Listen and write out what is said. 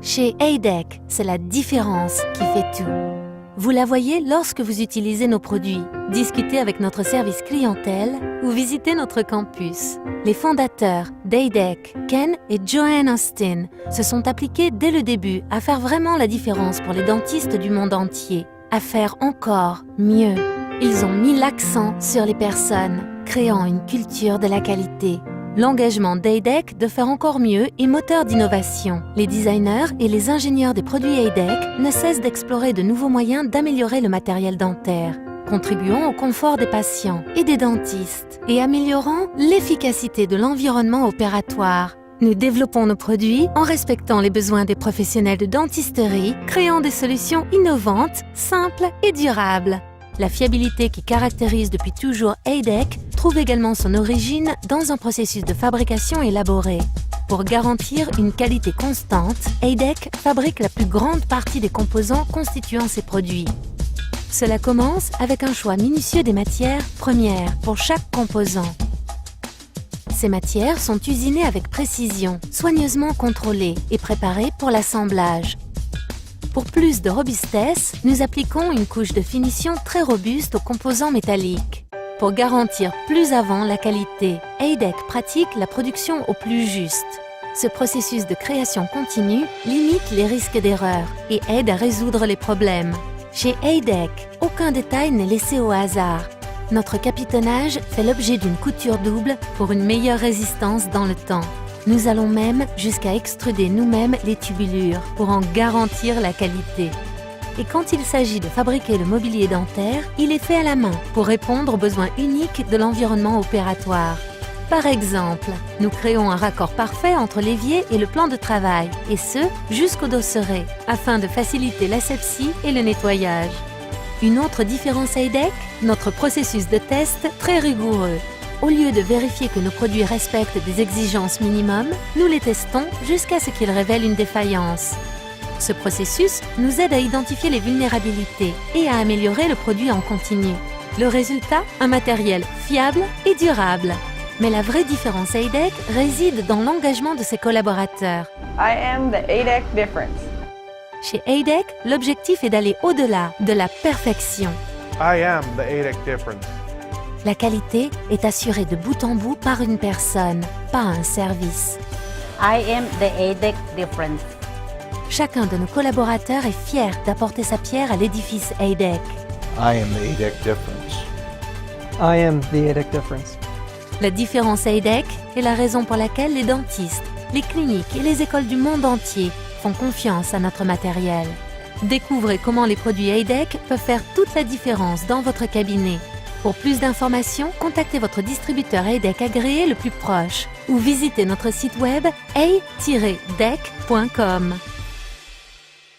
Chez Heidek, c'est la différence qui fait tout. Vous la voyez lorsque vous utilisez nos produits, discutez avec notre service clientèle ou visitez notre campus. Les fondateurs d'Heidek, Ken et Joanne Austin, se sont appliqués dès le début à faire vraiment la différence pour les dentistes du monde entier, à faire encore mieux. Ils ont mis l'accent sur les personnes, créant une culture de la qualité. L'engagement d'Heidek de faire encore mieux est moteur d'innovation. Les designers et les ingénieurs des produits Heidek ne cessent d'explorer de nouveaux moyens d'améliorer le matériel dentaire, contribuant au confort des patients et des dentistes et améliorant l'efficacité de l'environnement opératoire. Nous développons nos produits en respectant les besoins des professionnels de dentisterie, créant des solutions innovantes, simples et durables. La fiabilité qui caractérise depuis toujours Heidek trouve également son origine dans un processus de fabrication élaboré. Pour garantir une qualité constante, Heidek fabrique la plus grande partie des composants constituant ses produits. Cela commence avec un choix minutieux des matières premières pour chaque composant. Ces matières sont usinées avec précision, soigneusement contrôlées et préparées pour l'assemblage. Pour plus de robustesse, nous appliquons une couche de finition très robuste aux composants métalliques. Pour garantir plus avant la qualité, Heidek pratique la production au plus juste. Ce processus de création continue limite les risques d'erreur et aide à résoudre les problèmes. Chez Heidek, aucun détail n'est laissé au hasard. Notre capitonnage fait l'objet d'une couture double pour une meilleure résistance dans le temps. Nous allons même jusqu'à extruder nous-mêmes les tubulures pour en garantir la qualité. Et quand il s'agit de fabriquer le mobilier dentaire, il est fait à la main pour répondre aux besoins uniques de l'environnement opératoire. Par exemple, nous créons un raccord parfait entre l'évier et le plan de travail, et ce, jusqu'au dosseret, afin de faciliter l'asepsie et le nettoyage. Une autre différence Heidek, notre processus de test très rigoureux. Au lieu de vérifier que nos produits respectent des exigences minimum, nous les testons jusqu'à ce qu'ils révèlent une défaillance. Ce processus nous aide à identifier les vulnérabilités et à améliorer le produit en continu. Le résultat, un matériel fiable et durable. Mais la vraie différence Heidek réside dans l'engagement de ses collaborateurs. I am the Heidek difference. Chez Heidek, l'objectif est d'aller au-delà de la perfection. I am the Heidek difference. La qualité est assurée de bout en bout par une personne, pas un service. I am the Heidek difference. Chacun de nos collaborateurs est fier d'apporter sa pierre à l'édifice Heidek. I am the Heidek difference. I am the Heidek difference. La différence Heidek est la raison pour laquelle les dentistes, les cliniques et les écoles du monde entier font confiance à notre matériel. Découvrez comment les produits Heidek peuvent faire toute la différence dans votre cabinet. Pour plus d'informations, contactez votre distributeur Heidek agréé le plus proche ou visitez notre site web hey-dec.com.